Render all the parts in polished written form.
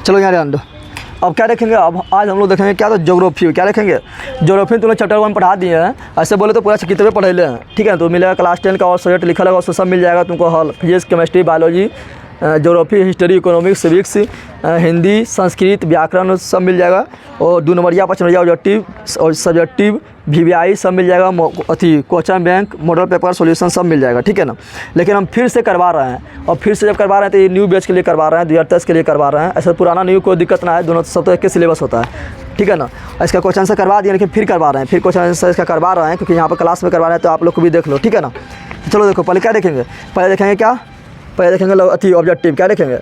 चलो यहाँ ध्यान दो। अब क्या देखेंगे, अब आज हम लोग देखेंगे क्या, तो ज्योग्राफी। क्या देखेंगे, ज्योग्राफी तुमने चैप्टर 1 पढ़ा दिए हैं, ऐसे बोले तो पूरा किताबें पढ़े ले हैं, ठीक है। तो मिलेगा क्लास 10 का और सब्जेक्ट लिखा लगा, उसमें सब मिल जाएगा तुमको। Hall physics, chemistry, biology, geography, history, economics, civics, Hindi, Sanskrit, व्याकरण सब मिल जाएगा। और 2 नंबरिया, 5 नंबरिया ऑब्जेक्टिव और सब्जेक्टिव, VVI सब मिल जाएगा। Question bank, model paper, solution सब मिल जाएगा, ठीक है ना। लेकिन हम फिर से करवा रहे हैं, और फिर से जब करवा रहे हैं तो ये न्यू बैच के लिए करवा रहे हैं, 2023 के लिए करवा रहे हैं। ऐसा पुराना न्यू कोई दिक्कत ना है, दोनों सब तो एक ही सिलेबस होता है, ठीक है ना। इसका क्वेश्चन आंसर करवा दिया, लेकिन फिर करवा रहे हैं, फिर क्वेश्चन आंसर इसका करवा रहे हैं, क्योंकि यहाँ पर क्लास में करवा रहे हैं, तो आप लोग को भी देख लो, ठीक है ना। चलो देखो, पहले क्या देखेंगे, पहले देखेंगे क्या, पहले देखेंगे ऑब्जेक्टिव। क्या देखेंगे,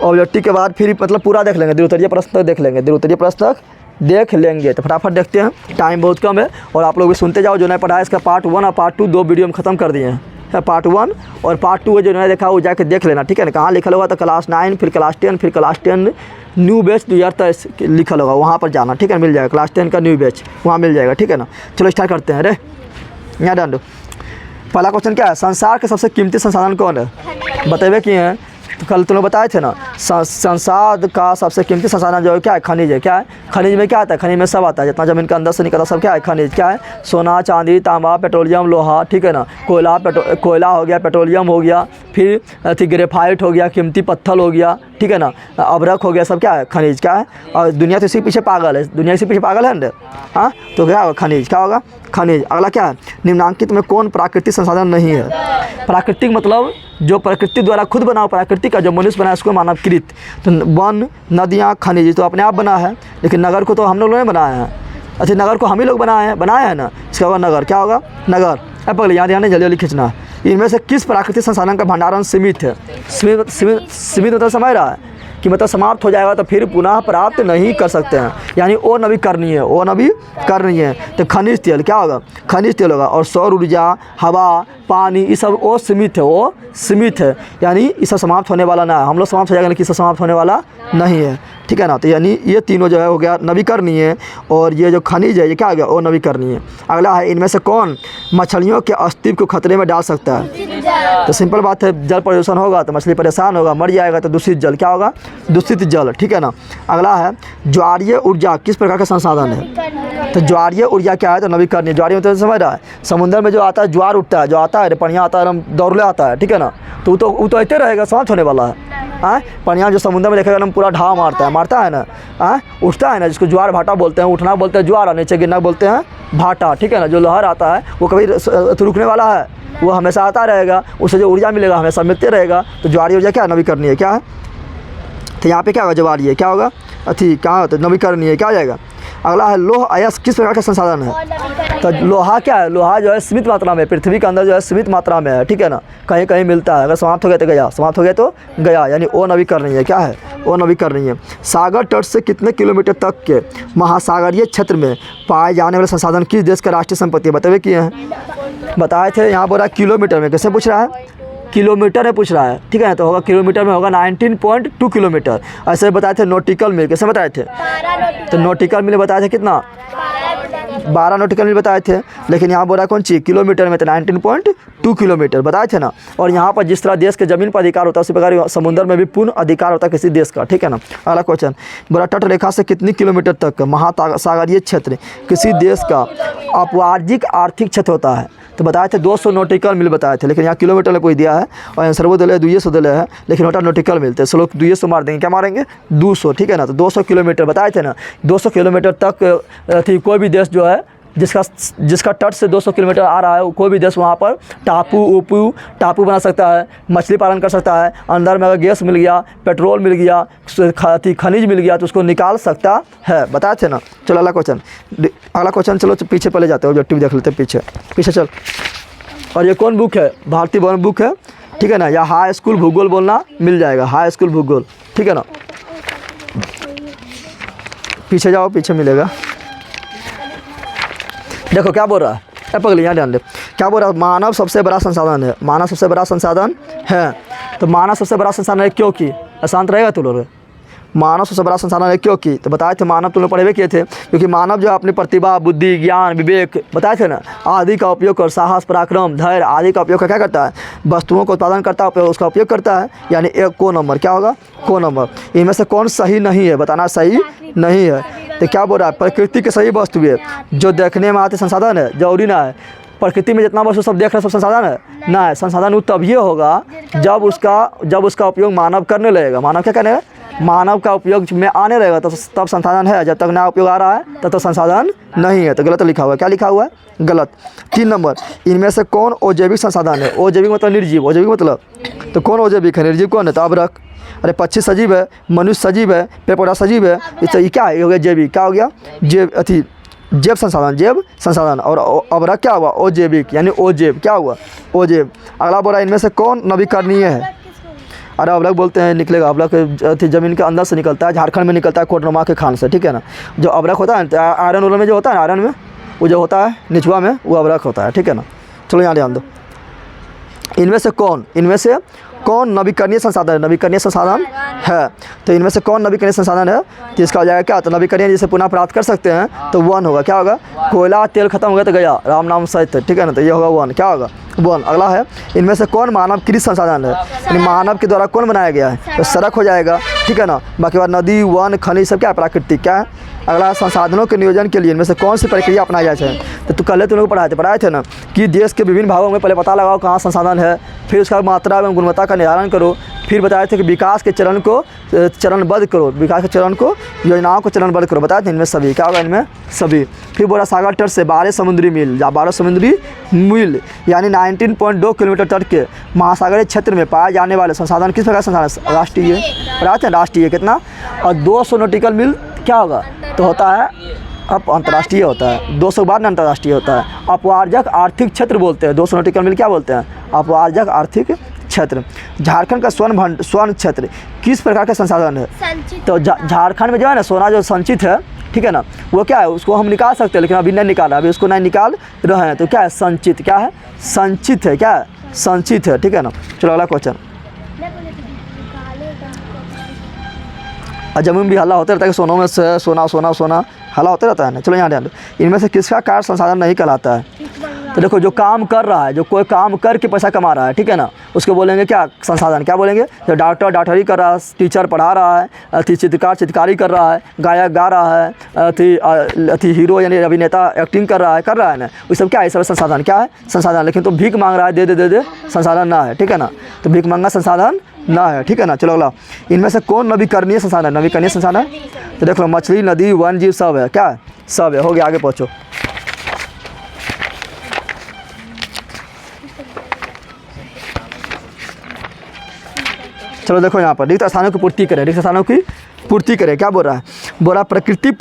ऑब्जेक्टिव के बाद फिर मतलब पूरा देख लेंगे, द्वितीय प्रश्न तक देख लेंगे, द्वितीय प्रश्न तक देख लेंगे। तो फटाफट देखते हैं, टाइम बहुत कम है, और आप लोग भी सुनते जाओ। जो नहीं पढ़ा है इसका पार्ट 1 और पार्ट 2 2 वीडियो में ख़त्म कर दिए हैं। पार्ट 1 और पार्ट 2 जो नहीं देखा वो जाके देख लेना, ठीक है ना। कहाँ लिखा होगा, तो क्लास 9, फिर क्लास 10, फिर क्लास 10 न्यू बैच 2023 लिखा होगा, वहाँ पर जाना, ठीक है, मिल जाएगा। क्लास 10 का न्यू बैच वहाँ मिल जाएगा, ठीक है ना। चलो स्टार्ट करते हैं। अरे यहाँ डाल दो। पहला क्वेश्चन क्या है, संसार के सबसे कीमती संसाधन कौन है, बतेबे किए हैं। तो कल तुम लोग बताए थे ना, संसार का सबसे कीमती संसाधन जो है क्या है, खनिज है। क्या है, खनिज में क्या आता है, खनिज में सब आता है, जितना जमीन के अंदर से निकलता सब क्या है, खनिज। क्या है, सोना, चांदी, तांबा, पेट्रोलियम, लोहा, ठीक है ना। कोयला हो गया, पेट्रोलियम हो गया, फिर ग्रेफाइट हो गया, कीमती पत्थर हो गया, ठीक है ना, अभ्रक हो गया, सब क्या है, खनिज। क्या है, और दुनिया तो इसी पीछे पागल है, दुनिया इसी पीछे पागल है ना। हाँ, तो क्या होगा, खनिज। क्या होगा, खनिज। अगला क्या है, निम्नांकित में कौन प्राकृतिक संसाधन नहीं है। प्राकृतिक मतलब जो प्रकृति द्वारा खुद बना, प्राकृतिक का जो मनुष्य बना है उसको मानवकृत। तो वन, नदियाँ, खनिज तो अपने आप बना है, लेकिन नगर को तो हम लोगों ने बनाया है। अच्छा, नगर को हम ही लोग बनाए हैं ना, इसका होगा नगर। क्या होगा, नगर। अब पहले याद जल्दी जल्दी खींचना है। इनमें से किस प्राकृतिक संसाधन का भंडारण सीमित है। सीमित मतलब समझ रहा है कि मतलब समाप्त हो जाएगा तो फिर पुनः प्राप्त नहीं कर सकते हैं, यानी वो नवीकरणीय, वो नवीकरणीय। तो खनिज तेल, क्या होगा, खनिज तेल होगा। और सौर ऊर्जा, हवा, पानी, ये सब वो सीमित है, वो सीमित है, यानी ये सब समाप्त होने वाला ना है। हम लोग समाप्त हो जाएगा, लेकिन सब समाप्त होने वाला नहीं है, ठीक है ना। तो यानी ये तीनों जो है हो गया नवीकरणीय, और ये जो खनिज है ये क्या हो गया, वो नवीकरणीय। अगला है, इनमें से कौन मछलियों के अस्तित्व को खतरे में डाल सकता है। तो सिंपल बात है, जल प्रदूषण होगा तो मछली परेशान होगा, मर जाएगा। तो दूषित जल, क्या होगा, दूषित जल, ठीक है ना। अगला है, ज्वारीय ऊर्जा किस प्रकार का संसाधन है। तो ज्वारीय ऊर्जा क्या है, तो नवीकरणीय। ज्वारीय मतलब समझ रहा है, समुद्र में जो आता है ज्वार उठता है, जो आता है पनिया आता है, दौड़ले आता है, ठीक है ना। तो वो तो ऐसे रहेगा, समाप्त होने वाला है। पनिया जो समुद्र में देखेगा एकदम पूरा ढाव मारता है ना, उठता है ना, जिसको ज्वार भाटा बोलते हैं। उठना बोलते हैं ज्वार, नीचे गिरना बोलते हैं भाटा, ठीक है ना। जो लहर आता है वो कभी रुकने वाला है, वो हमेशा आता रहेगा, उससे जो ऊर्जा मिलेगा हमेशा मिलते रहेगा। तो ज्वारीय ऊर्जा क्या, नवीकरणीय। क्या है, तो यहाँ पे क्या होगा, ज्वारीय। क्या होगा, कहाँ, तो नवीकरणीय। क्या हो जाएगा। अगला है, लोह अयस्क किस प्रकार का संसाधन है। तो लोहा क्या है, लोहा जो है सीमित मात्रा में पृथ्वी के अंदर जो है सीमित मात्रा में है, ठीक है ना, कहीं कहीं मिलता है। अगर समाप्त हो गया तो गया, समाप्त हो गया तो गया, यानी वो नवीकरणीय। क्या है, वो नवीकरणीय। सागर तट से कितने किलोमीटर तक के महासागरीय क्षेत्र में पाए जाने वाले संसाधन किस देश का राष्ट्रीय संपत्ति है, बताइए किए हैं, बताए थे। यहाँ बोला किलोमीटर में, कैसे पूछ रहा है, किलोमीटर में पूछ रहा है, ठीक है। तो होगा किलोमीटर में होगा 19.2 किलोमीटर। ऐसे बताए थे नॉटिकल मील, कैसे बताए थे, तो नॉटिकल मील बताए थे कितना, 12 नॉटिकल मील बताए थे। लेकिन यहाँ बोल रहा है कौन चीज़, किलोमीटर में, तो 19.2 किलोमीटर बताए थे ना। और यहाँ पर जिस तरह देश के जमीन पर अधिकार होता है उसी प्रकार समुद्र में भी पूर्ण अधिकार होता है किसी देश का, ठीक है ना। अगला क्वेश्चन, बोला तट रेखा से कितनी किलोमीटर तक महासागरीय क्षेत्र किसी देश का अपवार्जिक आर्थिक क्षेत्र होता है। तो बताए थे 200 नॉटिकल मील बताए थे, लेकिन यहाँ किलोमीटर में कोई दिया है, और आंसर वो दिले 200 दिले है, लेकिन वोटा नॉटिकल मिलते हैं। सो लोग 200 मार देंगे, क्या मारेंगे, 200, ठीक है ना। तो 200 किलोमीटर बताए थे ना, 200 किलोमीटर तक कोई भी देश जो है जिसका तट से 200 किलोमीटर आ रहा है, कोई भी देश वहाँ पर टापू बना सकता है, मछली पालन कर सकता है। अंदर में अगर गैस मिल गया, पेट्रोल मिल गया, खनिज मिल गया तो उसको निकाल सकता है, बताए थे ना। चलो अगला क्वेश्चन चलो पीछे पहले जाते हैं, ऑब्जेक्टिव देख लेते हैं, पीछे चल। और ये कौन बुक है, भारतीय भवन बुक है, ठीक है ना। या हाई स्कूल भूगोल बोलना मिल जाएगा, हाई स्कूल भूगोल, ठीक है ना। पीछे जाओ, पीछे मिलेगा। देखो क्या बोल रहा है, पगली यहाँ ध्यान दे, क्या बोल रहा है, मानव सबसे बड़ा संसाधन है, मानव सबसे बड़ा संसाधन है। तो मानव सबसे बड़ा संसाधन है क्योंकि, शांत रहेगा तू लोग, मानव सबसे बड़ा संसाधन है, क्योंकि तो बताए थे मानव तुम लोग पढ़े हुए किए थे, क्योंकि मानव जो है अपनी प्रतिभा, बुद्धि, ज्ञान, विवेक बताए थे ना आदि का उपयोग कर, साहस, पराक्रम, धैर्य आदि का उपयोग क्या करता है, वस्तुओं को उत्पादन करता है, उसका उपयोग करता है। यानी एक को नंबर क्या होगा, को नंबर। इनमें से कौन सही नहीं है, बताना सही नहीं है। तो क्या बोल रहा है, प्रकृति के सही वस्तु है जो देखने में आते संसाधन है, जरूरी ना है। प्रकृति में जितना वस्तु सब देख रहे सब संसाधन है ना, है संसाधन वो तभी होगा जब उसका उपयोग मानव करने लगेगा। मानव क्या करने, मानव का उपयोग में आने रहेगा तब संसाधन है, जब तक नया उपयोग आ रहा है तब तो संसाधन नहीं है। तो गलत लिखा हुआ है, क्या लिखा हुआ है, गलत। 3 नंबर, इनमें से कौन अजैविक संसाधन है, अजैविक मतलब निर्जीव, अजैविक मतलब तो कौन अजैविक है, निर्जीव कौन है, तो अबरख। अरे पक्षी सजीव है, मनुष्य सजीव है, पेड़ पौधा सजीव है, तो ये क्या है, हो गया जैविक, क्या हो गया जैव संसाधन, जैव संसाधन। और अबरख क्या हुआ, अजैविक यानी अजैव, क्या हुआ, अजैव। अगला बोला इनमें से कौन नवीकरणीय है। अरे अबरख बोलते हैं निकलेगा, अबरख ज़मीन के अंदर से निकलता है, झारखंड में निकलता है कोडरमा के खान से, ठीक है ना। जो अबरख होता है आयरन में जो होता है, आयरन में वो जो होता है निचुआ में वो अबरख होता है, ठीक है ना। चलो यहाँ ध्यान दो, इनमें से कौन नवीकरणीय संसाधन है, नवीकरणीय संसाधन है। तो इनमें से कौन नवीकरणीय संसाधन है, तो इसका हो जाएगा क्या, तो नवीकरणीय जिसे पुनः प्राप्त कर सकते हैं तो 1 होगा, क्या होगा, कोयला तेल खत्म हो गया तो गया, राम नाम सहित, ठीक है ना। तो ये होगा 1, क्या होगा 1। अगला है इनमें से कौन मानवकृत संसाधन है, यानी मानव के द्वारा कौन बनाया गया है, तो सड़क हो जाएगा, ठीक है ना। बाकी बात नदी, वन, खनिज सब क्या है, प्राकृतिक, क्या है। अगला संसाधनों के नियोजन के लिए इनमें से कौन सी प्रक्रिया अपनाई जाए है। तो कल तुम लोग पढ़ाए थे ना कि देश के विभिन्न भागों में पहले पता लगाओ कहाँ संसाधन है, फिर उसका मात्रा एवं गुणवत्ता का निर्धारण करो, फिर बताए थे कि विकास के चरण को चरणबद्ध करो, विकास के चरण को योजनाओं को चरणबद्ध करो, बताए थे इनमें सभी, क्या होगा इनमें सभी। फिर बोला सागर तट से 12 समुद्री मील, 12 समुद्री मील यानी 19.2 किलोमीटर तट के महासागरीय क्षेत्र में पाए जाने वाले संसाधन किस प्रकार संसाधन, राष्ट्रीय, बताए थे राष्ट्रीय कितना, और 200 नॉटिकल मील क्या होगा, तो होता है अब अंतर्राष्ट्रीय होता है, 200 बाद अंतर्राष्ट्रीय होता है। अपवार्जक आर्थिक क्षेत्र बोलते हैं, 200 नॉटिकल मील क्या बोलते हैं, अपवार्जक आर्थिक क्षेत्र। झारखंड का स्वर्ण क्षेत्र किस प्रकार का संसाधन है, तो झारखंड में जो है ना सोना जो संचित है, ठीक है ना, वो क्या है, उसको हम निकाल सकते हैं लेकिन अभी नहीं निकाला, अभी उसको नहीं निकाल रहे हैं, तो क्या है संचित, क्या है संचित है, क्या है संचित है, ठीक है ना। चलो अगला क्वेश्चन। जमीन भी हल्ला होते रहता है कि सोनों में से सोना हल्ला होते रहता है ना। चलो यहाँ ध्यान दो, इनमें से किसका कार्य संसाधन नहीं कहलाता है, तो देखो जो काम कर रहा है, जो कोई काम करके पैसा कमा रहा है, ठीक है ना, उसको बोलेंगे क्या संसाधन, क्या बोलेंगे, जो डॉक्टर डॉक्टरी कर रहा है, टीचर पढ़ा रहा है, चित्रकार चित्रकारी कर रहा है, गायक गा रहा है, हीरो यानी अभिनेता एक्टिंग कर रहा है ना, वो सब क्या है, सब संसाधन, क्या है संसाधन। लेकिन तो भीख मांग रहा है, दे दे संसाधन ना है, ठीक है ना, तो भीख मांगना संसाधन ना है, ठीक है ना। चलो अगला, इनमें से कौन नवीकरणीय संसाधन, नवीकरणीय संसाधन, तो देख लो मछली, नदी, वन जीव सब है, क्या है सब है, हो गया, आगे पहुँचो। चलो देखो यहाँ पर रिक्त स्थानों की पूर्ति करें, रिक्त स्थानों की पूर्ति करें, क्या बोल रहा है, बोल रहा प्रकृति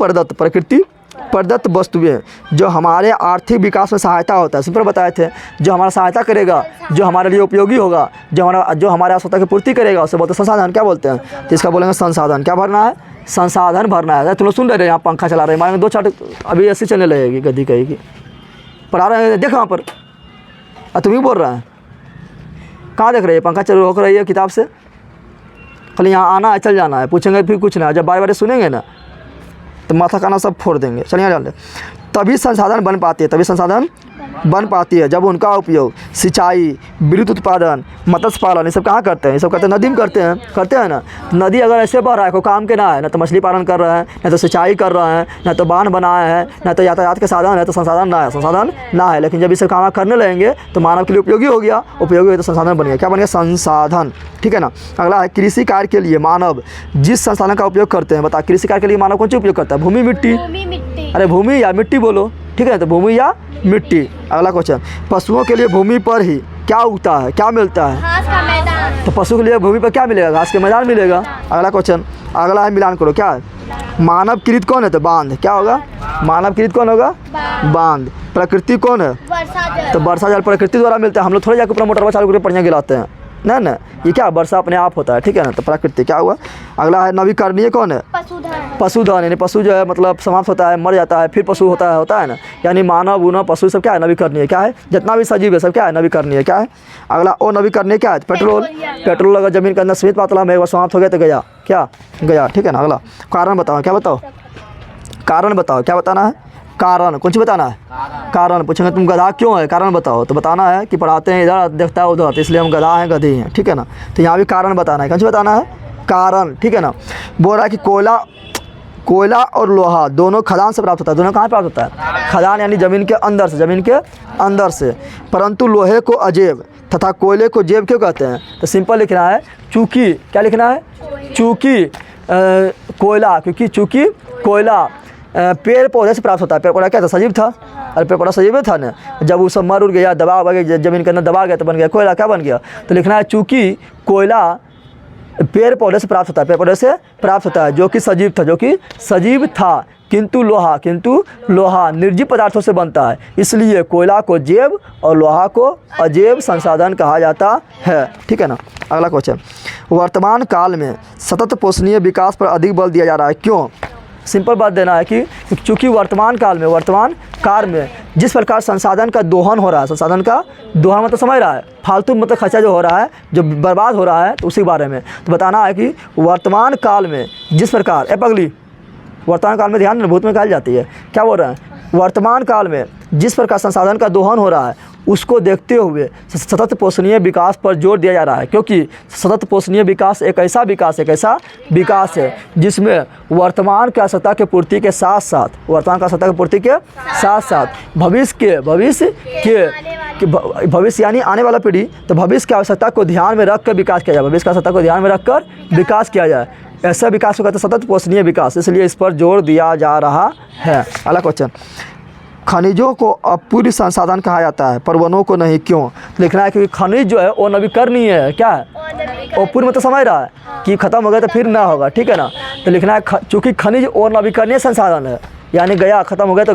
प्रदत्त वस्तुएं जो हमारे आर्थिक विकास में सहायता होता है, सिंपल बताए थे, जो हमारा सहायता करेगा, जो हमारे लिए उपयोगी होगा, जो हमारे आवश्यकता की पूर्ति करेगा, उसे बोलते हैं संसाधन, क्या बोलते हैं, तो इसका बोलेंगे संसाधन। क्या भरना है, संसाधन भरना है। तुम लोग सुन रहे हैं, यहाँ पंखा चला रहे हैं, हमारे 2 चार अभी ऐसे चलने लगेगी, गद्दी कहेगी, पढ़ा रहे हैं, देखो वहाँ पर, तुम ही बोल रहा है, कहाँ देख रहे हैं, पंखा चल रोक रही है किताब से, खाली यहाँ आना है, चल जाना है, पूछेंगे फिर कुछ ना, जब बार बार सुनेंगे ना तो माथा खाना सब फोड़ देंगे। चलिए जान ले, तभी संसाधन बन पाती है जब उनका उपयोग सिंचाई, विद्युत उत्पादन, मत्स्य पालन ये सब कहाँ करते हैं, ये सब करते हैं नदी में करते हैं ना। नदी अगर ऐसे बह रहा है, कोई काम के ना है, ना तो मछली पालन कर रहे हैं, ना तो सिंचाई कर रहे हैं, ना तो बांध बनाए हैं, ना तो यातायात के साधन है, तो संसाधन ना है। लेकिन जब इसे काम करने लगेंगे तो मानव के लिए उपयोगी हो गया, उपयोगी हो तो संसाधन बन गया, क्या बन गया संसाधन, ठीक है ना। अगला है कृषि कार्य के लिए मानव जिस संसाधन का उपयोग करते हैं, बता कृषि कार्य के लिए मानव कौन सा उपयोग करता है, भूमि मिट्टी, अरे भूमि या मिट्टी बोलो, ठीक है, तो भूमि या मिट्टी। अगला क्वेश्चन, पशुओं के लिए भूमि पर ही क्या उगता है, क्या मिलता है, घास का मैदान, तो पशु के लिए भूमि पर क्या मिलेगा, घास के मैदान मिलेगा। अगला क्वेश्चन, अगला है मिलान करो, क्या है मानव कृत कौन है, तो बांध, क्या होगा मानव कृत कौन होगा, बांध। प्रकृति कौन है, वर्षा जल, तो वर्षा जल प्रकृति द्वारा मिलता है, हम लोग थोड़े जाकर मोटर चालू करके पढ़िया गिलाते हैं, ना ना, ये क्या वर्षा अपने आप होता है, ठीक है ना। तो प्राकृतिक क्या हुआ। अगला है नवीकरणीय कौन है, पशुधन, यानी पशु जो है मतलब समाप्त होता है, मर जाता है, फिर पशु होता है ना, यानी मानव उनव पशु सब क्या है नवीकरणीय, क्या है जितना भी सजीव है सब क्या है नवीकरणीय, क्या है। अगला ओ नवीकरणीय क्या है, पेट्रोल अगर जमीन के अंदर सीमित मात्रा में एक बार समाप्त हो गया तो गया, क्या गया, ठीक है ना। अगला कारण बताओ, क्या बताओ, कारण बताओ, क्या बताना है, कारण कुछ बताना है, कारण पूछेंगे तुम गधा क्यों है, कारण बताओ, तो बताना है कि पढ़ाते हैं इधर देखता है उधर, तो इसलिए हम गधा हैं गधी हैं, ठीक है ना। तो यहाँ भी कारण बताना है, कुछ बताना है कारण, ठीक है ना। बोल रहा है कि कोयला और लोहा दोनों खदान से प्राप्त होता है, दोनों कहाँ प्राप्त होता है, खदान यानी ज़मीन के अंदर से, परंतु लोहे को अजेब तथा कोयले को जेब क्यों कहते हैं। तो सिंपल लिखना है चूँकि, क्या लिखना है, चूँकि कोयला, क्योंकि चूँकि कोयला पेड़ पौधे से प्राप्त होता है। पेड़ पौधा क्या था, सजीव था, और पेड़ पौधा सजीव था ना, जब वो सब मर उड़ गया, दबा गया जमीन के अंदर, दबा गया तो बन गया कोयला, क्या बन गया। तो लिखना है चूँकि कोयला पेड़ पौधे से प्राप्त होता है, पेड़ पौधे से प्राप्त होता है, जो कि सजीव था, किंतु लोहा निर्जीव पदार्थों से बनता है, इसलिए कोयला को जैव और लोहा को अजैव संसाधन कहा जाता है, ठीक है ना। अगला क्वेश्चन, वर्तमान काल में सतत पोषणीय विकास पर अधिक बल दिया जा रहा है, क्यों। सिंपल बात देना है कि चूँकि वर्तमान काल में जिस प्रकार संसाधन का दोहन हो रहा है, संसाधन का दोहन मतलब समझ रहा है, फालतू मतलब खर्चा जो हो रहा है, जो बर्बाद हो रहा है, तो उसी बारे में तो बताना है कि वर्तमान काल में जिस प्रकार पगली वर्तमान काल में ध्यान भूत में कहल जाती है, क्या बोल रहे हैं, वर्तमान काल में जिस प्रकार संसाधन का दोहन हो रहा है उसको देखते हुए सतत पोषणीय विकास पर जोर दिया जा रहा है, क्योंकि सतत पोषणीय विकास एक ऐसा विकास है जिसमें वर्तमान की आवश्यकता के पूर्ति के साथ साथ भविष्य यानी आने वाला पीढ़ी, तो भविष्य की आवश्यकता को ध्यान में रख कर विकास किया जाए, ऐसा विकास को कहते हैं सतत पोषणीय विकास, इसलिए इस पर जोर दिया जा रहा है। अगला क्वेश्चन, खनिजों को अपूर्व संसाधन कहा जाता है पर वनों को नहीं, क्यों। लिखना है क्योंकि खनिज जो है वो नवीकरणीय है, क्या है, अपूर्व मतलब समझ रहा है कि खत्म हो गया तो फिर ना होगा, ठीक है ना। तो लिखना है चूँकि खनिज और नवीकरणीय संसाधन है, यानी गया खत्म हो गया तो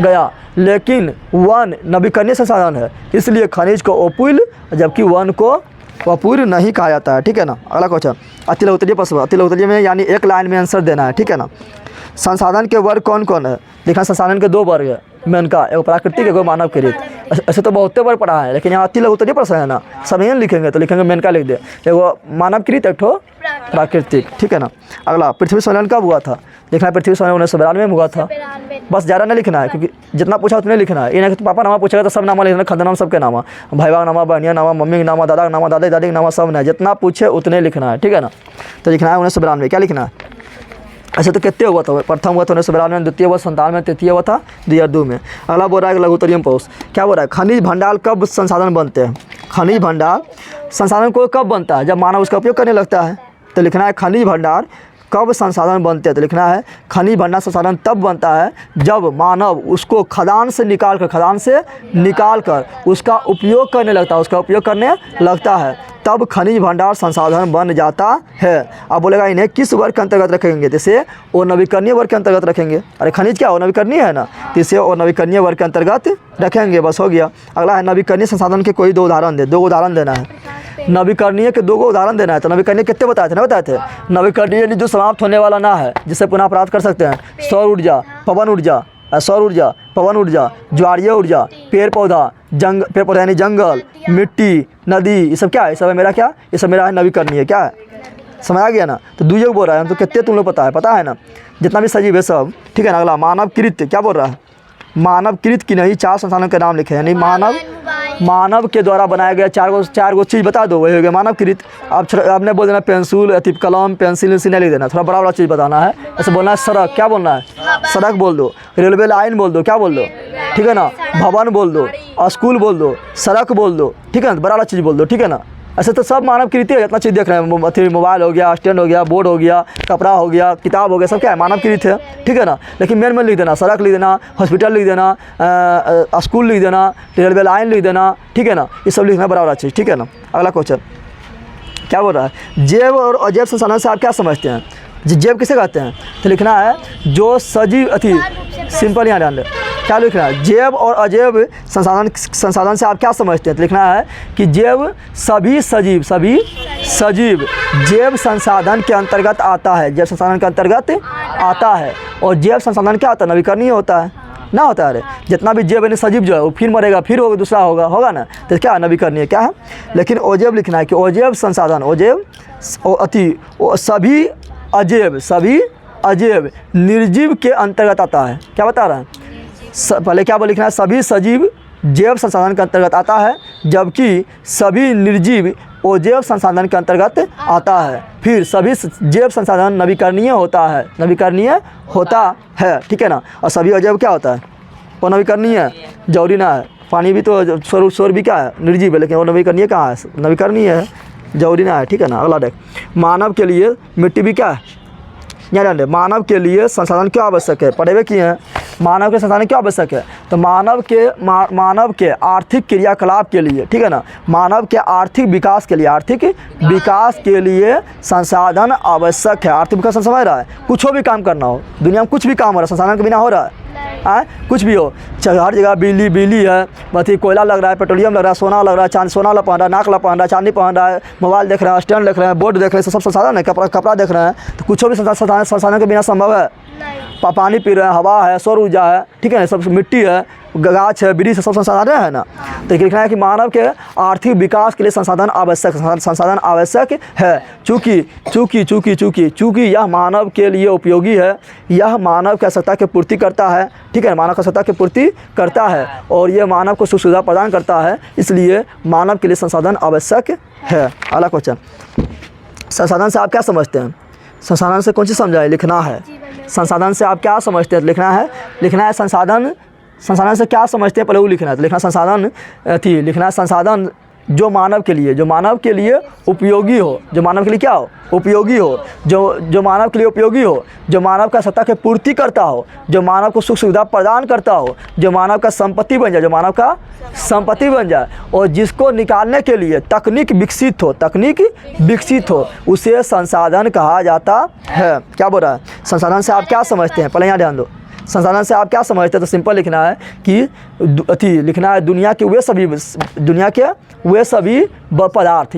गया, लेकिन वन नवीकरणीय संसाधन है, इसलिए खनिज को अपूर्व जबकि वन को अपूर्व नहीं कहा जाता है, ठीक है ना। अगला क्वेश्चन, अतिल उत्तरीय प्रश्न, अतिल उत्तरीय में यानी एक लाइन में आंसर देना है, ठीक है ना। संसाधन के वर्ग कौन कौन है, देखना संसाधन के 2 वर्ग है मेन का, एक प्राकृतिक एक मानव कृत, ऐसे तो बहुत बार पढ़ा है, लेकिन यहाँ अतिल उत्तरीय प्रश्न है ना, सब यही लिखेंगे तो लिखेंगे मेन का लिख दे, एगो मानव कृत एक ठो प्राकृतिक, ठीक है ना। अगला पृथ्वी संलयन कब हुआ था, लिखना है पृथ्वी संलयन 1992 में हुआ था, बस ज़्यादा नहीं लिखना है क्योंकि जितना पूछा उतने लिखना है, ये नहीं कि पापा नामा पूछेगा तो सब नामा लिखना, खानदान नाम सबके नामा, भाई का नामा, बहनिया नामा, मम्मी का नामा, दादा का नामा, दादी का नामा, सब नहीं, जितना पूछे उतने लिखना है, ठीक है ना। तो लिखना है 1992, क्या लिखना है, ऐसे तो कितने हुआ था, प्रथम हुआ था 1992 में, द्वितीय हुआ 97 में, तृतीय हुआ था 2002 में। अगला बोल रहा है लघुत्तरीय पोष, क्या बोल रहा है, खनिज भंडार कब संसाधन बनते हैं, खनिज भंडार संसाधन को कब बनता है, जब मानव उसका उपयोग करने लगता है, तो लिखना है खनिज भंडार कब संसाधन बनते हैं, तो लिखना है खनिज भंडार संसाधन तब बनता है जब मानव उसको खदान से निकाल कर उसका उपयोग करने लगता है, तब खनिज भंडार संसाधन बन जाता है। अब बोलेगा इन्हें किस वर्ग के अंतर्गत रखेंगे, जैसे और नवीकरणीय वर्ग के अंतर्गत रखेंगे, अरे खनिज क्या और नवीकरणीय है ना, इसे और नवीकरणीय वर्ग के अंतर्गत रखेंगे, बस हो गया। अगला है नवीकरणीय संसाधन के कोई 2 उदाहरण दे, 2 उदाहरण देना है, नवीकरणीय के 2 उदाहरण देना है। तो नवीकरणीय कितने बताए थे, नवीकरणीय जो समाप्त होने वाला ना है, जिसे पुनः प्राप्त कर सकते हैं, सौर ऊर्जा, पवन ऊर्जा, ज्वारीय ऊर्जा, पेड़ पौधा यानी जंगल, मिट्टी, नदी, ये सब क्या है, ये सब मेरा क्या, ये सब मेरा है नवीकरणीय, क्या है, समझ आ गया ना। तो दुयोग बोल रहा है, हम तो कितने तुम लोग पता है ना, जितना भी सजीव है सब, ठीक है ना। अगला मानव कृत, क्या बोल रहा है, मानव कृत की नहीं 4 संसाधनों के नाम लिखे, यानी मानव के द्वारा बनाया गया 4 गो चीज़ बता दो, वही हो गया मानव कृत। आपने बोल देना पेंसिल, कलम, पेंसिल नहीं लिख देना, थोड़ा बड़ा चीज़ बताना है, ऐसे बोलना है सड़क, क्या बोलना है, सड़क बोल दो, रेलवे लाइन बोल दो, क्या बोल दो, ठीक है ना, भवन बोल दो, स्कूल बोल दो, सड़क बोल दो, ठीक है ना, बड़ा चीज़ बोल दो, ठीक है ना। ऐसे तो सब मानव कृति है, जितना चीज़ देख रहे हैं, मोबाइल हो गया, स्टैंड हो गया, बोर्ड हो गया, कपड़ा हो गया, किताब हो गया, सब क्या है मानव कृति है, ठीक है ना। लेकिन मेन लिख देना, सड़क लिख देना, हॉस्पिटल लिख देना, स्कूल लिख देना, रेलवे लाइन लिख देना, ठीक है ना, ये सब लिखना बराबर चीज़, ठीक है ना। अगला क्वेश्चन क्या बोल रहा है, जैव और अजैव संसाधन से आप क्या समझते हैं, जैव किसे कहते हैं, तो लिखना है जो सजीव सिंपल यहाँ ध्यान दे, क्या लिखना है, जैव और अजैव संसाधन से आप क्या समझते हैं। तो लिखना है कि जैव सभी सजीव जैव संसाधन के अंतर्गत आता है, जैव संसाधन के अंतर्गत आता है। और जैव संसाधन क्या होता है, नवीकरणीय होता है ना, होता है। अरे जितना भी जैव यानी सजीव जो है वो फिर मरेगा, फिर होगा दूसरा होगा ना, तो क्या नवीकरणीय क्या है। लेकिन अजैव लिखना है कि अजैव संसाधन, सभी अजैव निर्जीव के अंतर्गत आता है। क्या बता रहा है, पहले क्या लिखना है, सभी सजीव जैव संसाधन के अंतर्गत आता है, जबकि सभी निर्जीव अजैव संसाधन के अंतर्गत आता है। फिर सभी जैव संसाधन नवीकरणीय होता है, ठीक है ना। और सभी अजैव क्या होता है, वो नवीकरणीय है, जरूरी ना है। पानी भी तो सौर भी क्या है, निर्जीव है, लेकिन वो नवीकरणीय कहाँ है, नवीकरणीय है, जरूरी ना है, ठीक है ना। अगला देख, मानव के लिए मिट्टी भी क्या है, ध्यान दें, मानव के लिए संसाधन क्यों आवश्यक है, पढ़े हुए किए हैं। मानव के संसाधन क्यों आवश्यक है, तो मानव के आर्थिक क्रियाकलाप के लिए, ठीक है ना, मानव के आर्थिक विकास के लिए संसाधन आवश्यक है। आर्थिक विकास समझ रहा है, कुछ भी काम करना हो दुनिया में, कुछ भी काम हो रहा है संसाधन के बिना हो रहा है, कुछ भी हो, चाहे हर जगह बिजली है, बाकी कोयला लग रहा है, पेट्रोलियम लग रहा है, सोना लग रहा है, चांदी सोना पहन रहा है, नाक पहन रहा है, चांदी पहन रहा है, मोबाइल देख रहा है, स्टैंड देख रहे हैं, बोर्ड देख रहे हैं, सब संसाधन है। कपड़ा देख रहे हैं, तो कुछ भी संसाधन के बिना संभव है। पानी पी रहे हैं, हवा है, सौर ऊर्जा है, ठीक है ना, सब मिट्टी है, गाछ है, वृक्ष है, सब संसाधन है ना। तो लिखना है कि मानव के आर्थिक विकास के लिए संसाधन आवश्यक है। चूँकि यह मानव के लिए उपयोगी है, यह मानव की आवश्यकता की पूर्ति करता है, ठीक है, मानव की आवश्यकता की पूर्ति करता है, और यह मानव को सुख सुविधा प्रदान करता है, इसलिए मानव के लिए संसाधन आवश्यक है। अगला क्वेश्चन, संसाधन से आप क्या समझते हैं, संसाधन से कौन सी समझाए, लिखना है। संसाधन से आप क्या समझते हैं, लिखना है संसाधन से क्या समझते हैं, पहले वो लिखना है। तो लिखना संसाधन जो मानव के लिए उपयोगी हो, जो मानव के लिए क्या हो, उपयोगी हो, जो मानव के लिए उपयोगी हो, जो मानव का आवश्यकता की पूर्ति करता हो, जो मानव को सुख सुविधा प्रदान करता हो, जो मानव का संपत्ति बन जाए, और जिसको निकालने के लिए तकनीक विकसित हो, उसे संसाधन कहा जाता है। क्या बोल रहा है, संसाधन से आप क्या समझते हैं, पहले यहाँ ध्यान दो। संसाधन से आप क्या समझते हैं, तो सिंपल लिखना है कि लिखना है दुनिया के वे सभी पदार्थ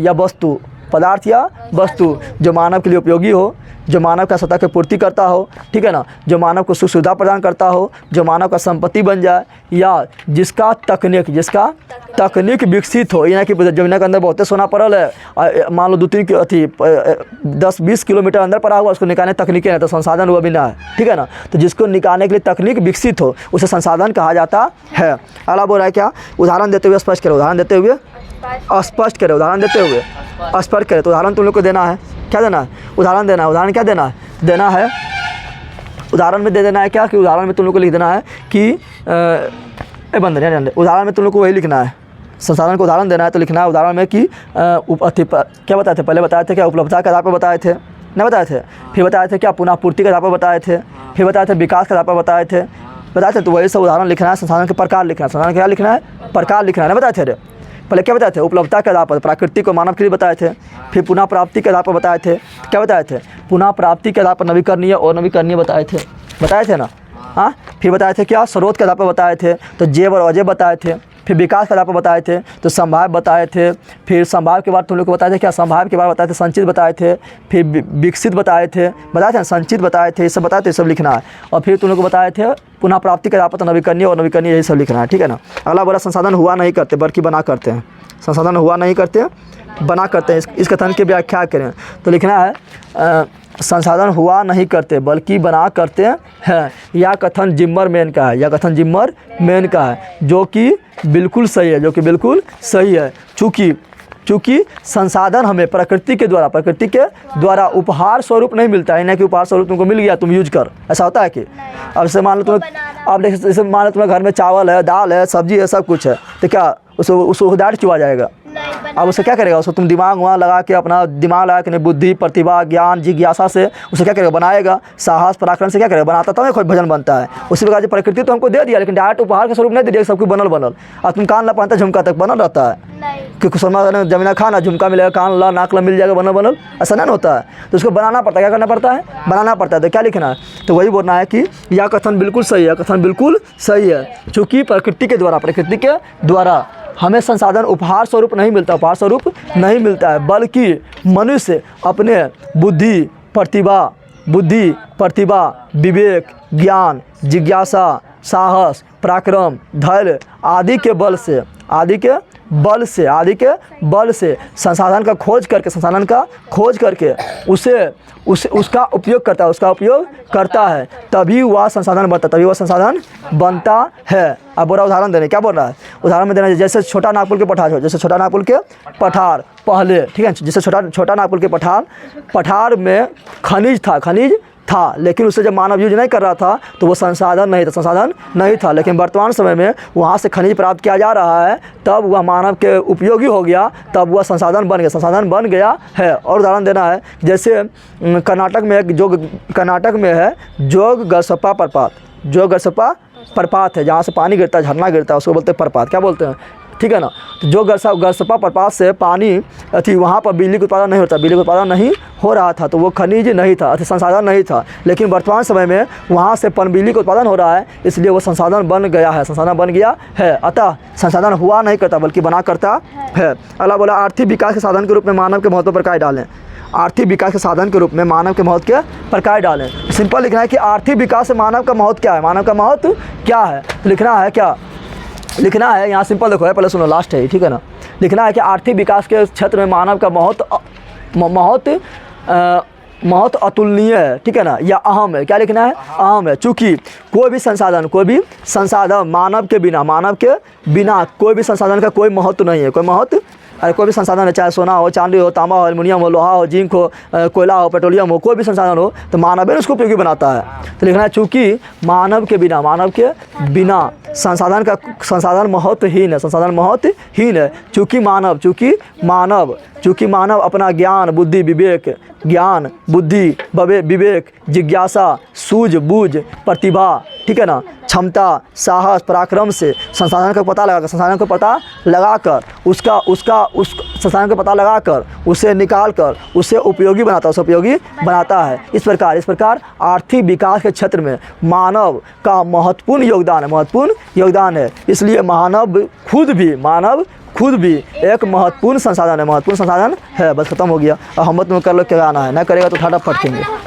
या वस्तु जो मानव के लिए उपयोगी हो, जो मानव का आवश्यकता की पूर्ति करता हो, ठीक है ना, जो मानव को सुख सुविधा प्रदान करता हो, जो मानव का संपत्ति बन जाए, या जिसका तकनीक विकसित हो। यानी कि जमीन के अंदर बहुत सोना पड़ल है, मान लो 10-20 किलोमीटर अंदर पड़ा हुआ, उसको निकालने तकनीकें है, तो संसाधन हुआ भी ना है, ठीक है ना। तो जिसको निकालने के लिए तकनीक विकसित हो, उसे संसाधन कहा जाता है। अगला बोल रहा है क्या, उदाहरण देते हुए स्पष्ट करें, तो उदाहरण तुम लोग को देना है, क्या देना है, उदाहरण देना है। उदाहरण क्या देना है, उदाहरण में दे देना है क्या, कि उदाहरण में तुम लोग को लिख देना है कि उदाहरण में तुम लोग को वही लिखना है, संसाधन को उदाहरण देना है। तो लिखना है उदाहरण में कि क्या बताए थे, पहले बताए थे क्या, उपलब्धता के आधार पर बताए थे, नहीं बताए थे, फिर बताए थे क्या, पुनः पूर्ति के आधार पर बताए थे, फिर बताए थे विकास के आधार पर बताए थे, तो वही सब उदाहरण लिखना है। संसाधन के प्रकार लिखना है, संसाधन क्या लिखना है, प्रकार लिखना है, नहीं बताए थे। पहले क्या बताए थे, उपलब्धता के आधार पर प्राकृतिक और मानव के लिए बताए थे, फिर पुनः प्राप्ति के आधार पर बताए थे, क्या बताए थे, पुनः प्राप्ति के आधार पर नवीकरणीय और नवीकरणीय बताए थे ना। हाँ, फिर बताए थे क्या, स्रोत के आधार पर बताए थे, तो जैव और अजैव बताए थे, फिर विकास के आधार पर बताए थे, तो संभाव्य बताए थे, फिर संभाव्य के बाद तुम लोग को बताए थे क्या, संभाव्य के बाद बताए थे संचित बताए थे, फिर विकसित बताए थे संचित बताए थे, ये सब बताए थे, सब लिखना है। और फिर तुम लोग को बताए थे पुनः प्राप्ति के आधार पर, तो नवीकरणीय और नवीकरणीय यही सब लिखना है, ठीक है ना। अगला बोला संसाधन हुआ नहीं करते बल्कि बना करते हैं, संसाधन हुआ नहीं करते बना करते हैं। इस कथन की व्याख्या करें, तो लिखना है संसाधन हुआ नहीं करते बल्कि बना करते हैं। यह कथन जिम्मरमैन का है, जो कि बिल्कुल सही है, चूँकि संसाधन हमें प्रकृति के द्वारा उपहार स्वरूप नहीं मिलता है, नहीं कि उपहार स्वरूप तुमको मिल गया तुम यूज कर, ऐसा होता है कि अब जैसे मान लो तुम्हें घर में चावल है, दाल है, सब्जी है, सब कुछ है, तो क्या उसको दाट चुआ जाएगा, अब उसे क्या करेगा, उसको तुम दिमाग वहाँ लगा के, अपना दिमाग लगा के, बुद्धि, प्रतिभा, ज्ञान, जिज्ञासा से उसे क्या करेगा, बनाएगा। साहस पराक्रम से क्या करेगा, बनाता तब कोई भजन बनता है। उसी प्रकार से प्रकृति तो हमको दे दिया, लेकिन डायरेक्ट उपहार का स्वरूप नहीं दे दिया सब कुछ बनल बनल। और तुम कान ला पहनता झुमका तक बनल रहता है क्योंकि सोना जमीना खाना, झुमका मिलेगा, कान ला नाक ला मिल जाएगा बनल बनल, ऐसा नहीं होता है। तो उसको बनाना पड़ता है, क्या करना पड़ता है, बनाना पड़ता है। तो क्या लिखना है, तो वही बोलना है कि यह कथन बिल्कुल सही है, कथन बिल्कुल सही है, चूँकि प्रकृति के द्वारा हमें संसाधन उपहार स्वरूप नहीं मिलता, उपहार स्वरूप नहीं मिलता है, बल्कि मनुष्य अपने बुद्धि, प्रतिभा, विवेक, ज्ञान, जिज्ञासा, साहस, पराक्रम, धैर्य आदि के बल से संसाधन का खोज करके उसका उपयोग करता है, तभी वह संसाधन बनता है। अब बोला उदाहरण देने, क्या बोल रहा है, उदाहरण में देना, जैसे छोटा नागपुर के पठार पहले, ठीक है, जैसे छोटा नागपुर के पठार में खनिज था, लेकिन उसे जब मानव यूज नहीं कर रहा था तो वो संसाधन नहीं था, लेकिन वर्तमान समय में वहाँ से खनिज प्राप्त किया जा रहा है, तब वह मानव के उपयोगी हो गया, तब वह संसाधन बन गया है। और उदाहरण देना है, जैसे कर्नाटक में है जोगसप्पा प्रपात है, जहाँ से पानी गिरता है, झरना गिरता है, उसको बोलते हैं प्रपात, क्या बोलते हैं, ठीक है ना। तो जो गरसप्पा प्रपात से पानी थी, वहाँ पर बिजली का उत्पादन नहीं हो रहा था, तो वो खनिज नहीं था, संसाधन नहीं था, लेकिन वर्तमान समय में वहाँ से बिजली का उत्पादन हो रहा है, इसलिए वो संसाधन बन गया है। अतः संसाधन हुआ नहीं करता बल्कि बना करता है। अल्लाह बोला आर्थिक विकास के साधन के रूप में मानव के महत्व पर प्रकाश डालें। आर्थिक विकास के साधन के रूप में मानव के महत्व के प्रकाश डालें। सिंपल लिखना है कि आर्थिक विकास से मानव का महत्व क्या है, तो लिखना है यहाँ सिंपल देखो है, पहले सुनो, लास्ट है, ठीक है ना। लिखना है कि आर्थिक विकास के क्षेत्र में मानव का महत्व अतुलनीय है, ठीक है ना, या अहम है। क्या लिखना है, अहम है, चूँकि कोई भी संसाधन मानव के बिना कोई भी संसाधन का कोई महत्व नहीं है। कोई भी संसाधन है, चाहे सोना हो, चांदी हो, तांबा हो, एल्युमिनियम हो, लोहा हो, जिंक हो, कोयला हो, पेट्रोलियम हो, कोई भी संसाधन हो, तो मानव ही उसको उपयोगी बनाता है। तो लिखना है चूँकि मानव के बिना संसाधन महत्वहीन है, चूँकि मानव अपना ज्ञान बुद्धि विवेक जिज्ञासा सूझबूझ प्रतिभा, ठीक है ना, क्षमता साहस पराक्रम से संसाधन का पता लगाकर उसे निकाल कर उसे उपयोगी बनाता है। इस प्रकार आर्थिक विकास के क्षेत्र में मानव का महत्वपूर्ण योगदान है। इसलिए मानव खुद भी एक महत्वपूर्ण संसाधन है। बस खत्म हो गया। अब हम कर लो क्या गाना है, ना करेगा तो ठाडा फटकेंगे।